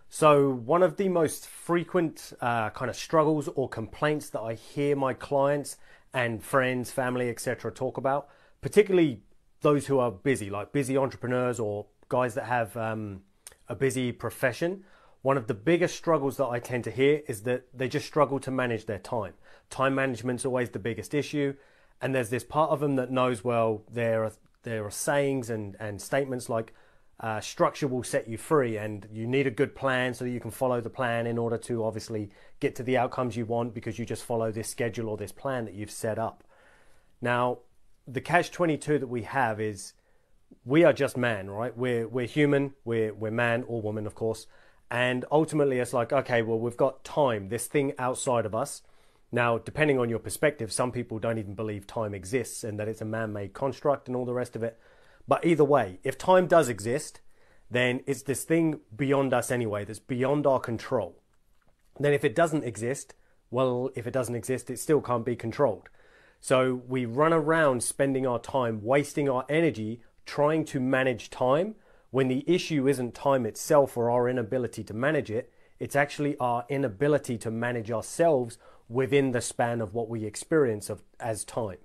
So one of the most frequent kind of struggles or complaints that I hear my clients and friends, family, etc. talk about, particularly those who are busy, like busy entrepreneurs or guys that have a busy profession, one of the biggest struggles that I tend to hear is that they just struggle to manage their time. Time management's always the biggest issue, and there's this part of them that knows, well, there are sayings and statements like, structure will set you free, and you need a good plan so that you can follow the plan in order to obviously get to the outcomes you want, because you just follow this schedule or this plan that you've set up. Now, the catch-22 that we have is we are just man, right? We're human, we're man or woman, of course, and ultimately it's like, okay, well, we've got time, this thing outside of us. Now, depending on your perspective, some people don't even believe time exists and that it's a man-made construct and all the rest of it. But either way, if time does exist, then it's this thing beyond us anyway, that's beyond our control. Then if it doesn't exist, well, if it doesn't exist, it still can't be controlled. So we run around spending our time, wasting our energy, trying to manage time, when the issue isn't time itself or our inability to manage it, it's actually our inability to manage ourselves within the span of what we experience as time.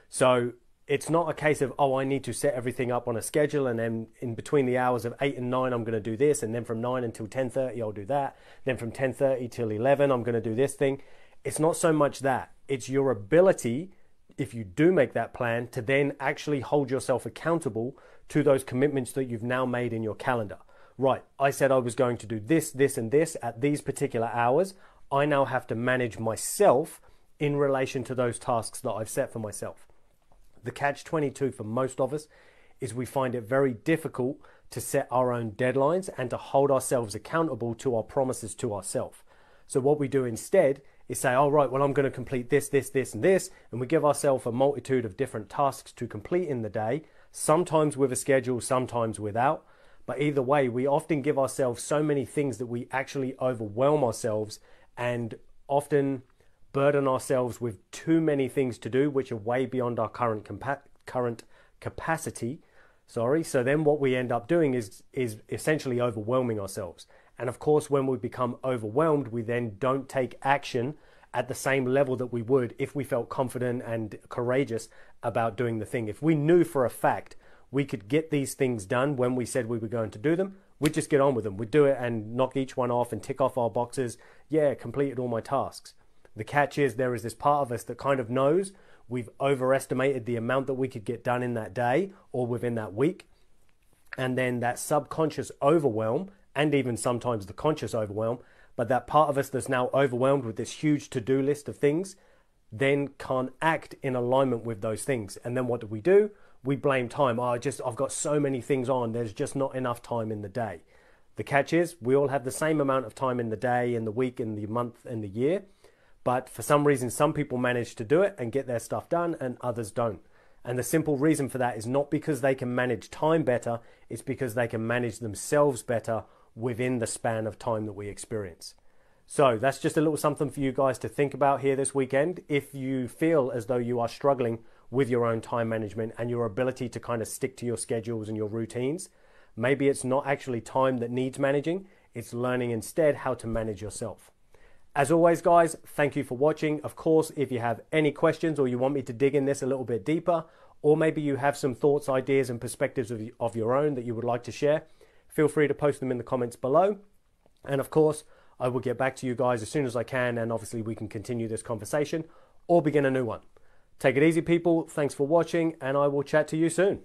So it's not a case of, oh, I need to set everything up on a schedule, and then in between the hours of 8 and 9 I'm going to do this, and then from 9 until 10:30 I'll do that, then from 10:30 till 11 I'm going to do this thing. It's not so much that. It's your ability, if you do make that plan, to then actually hold yourself accountable to those commitments that you've now made in your calendar. Right, I said I was going to do this, this, and this at these particular hours. I now have to manage myself in relation to those tasks that I've set for myself. The catch-22 for most of us is we find it very difficult to set our own deadlines and to hold ourselves accountable to our promises to ourselves. So what we do instead is say, oh, right, well, I'm going to complete this, this, this, and this, and we give ourselves a multitude of different tasks to complete in the day, sometimes with a schedule, sometimes without. But either way, we often give ourselves so many things that we actually overwhelm ourselves and often burden ourselves with too many things to do, which are way beyond our current capacity. So then what we end up doing is essentially overwhelming ourselves. And of course, when we become overwhelmed, we then don't take action at the same level that we would if we felt confident and courageous about doing the thing. If we knew for a fact we could get these things done when we said we were going to do them, we'd just get on with them. We'd do it and knock each one off and tick off our boxes. Yeah, completed all my tasks. The catch is there is this part of us that kind of knows we've overestimated the amount that we could get done in that day or within that week. And then that subconscious overwhelm, and even sometimes the conscious overwhelm, but that part of us that's now overwhelmed with this huge to-do list of things, then can't act in alignment with those things. And then what do? We blame time. Oh, I've got so many things on, there's just not enough time in the day. The catch is we all have the same amount of time in the day, in the week, in the month, and the year. But for some reason, some people manage to do it and get their stuff done and others don't. And the simple reason for that is not because they can manage time better, it's because they can manage themselves better within the span of time that we experience. So that's just a little something for you guys to think about here this weekend. If you feel as though you are struggling with your own time management and your ability to kind of stick to your schedules and your routines, maybe it's not actually time that needs managing, it's learning instead how to manage yourself. As always, guys, thank you for watching. Of course, if you have any questions or you want me to dig in this a little bit deeper, or maybe you have some thoughts, ideas, and perspectives of your own that you would like to share, feel free to post them in the comments below. And of course, I will get back to you guys as soon as I can, and obviously we can continue this conversation or begin a new one. Take it easy, people. Thanks for watching, and I will chat to you soon.